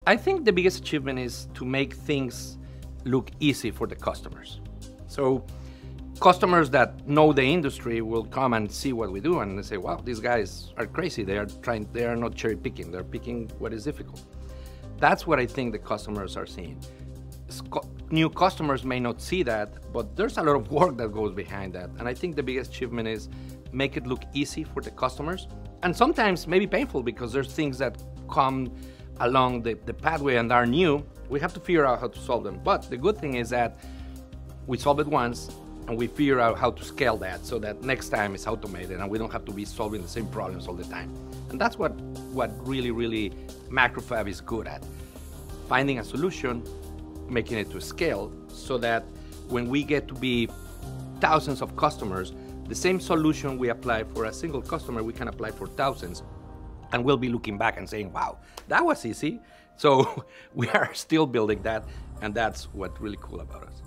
I think the biggest achievement is to make things look easy for the customers. So customers that know the industry will come and see what we do and they say, wow, these guys are crazy. They are not cherry picking, they're picking what is difficult. That's what I think the customers are seeing. New customers may not see that, but there's a lot of work that goes behind that. And I think the biggest achievement is make it look easy for the customers. And sometimes maybe painful because there's things that come along the pathway and are new. We have to figure out how to solve them. But the good thing is that we solve it once and we figure out how to scale that so that next time it's automated and we don't have to be solving the same problems all the time. And that's what really MacroFab is good at. Finding a solution, making it to scale so that when we get to be thousands of customers, the same solution we apply for a single customer, we can apply for thousands. And we'll be looking back and saying, wow, that was easy. So we are still building that, and that's what's really cool about us.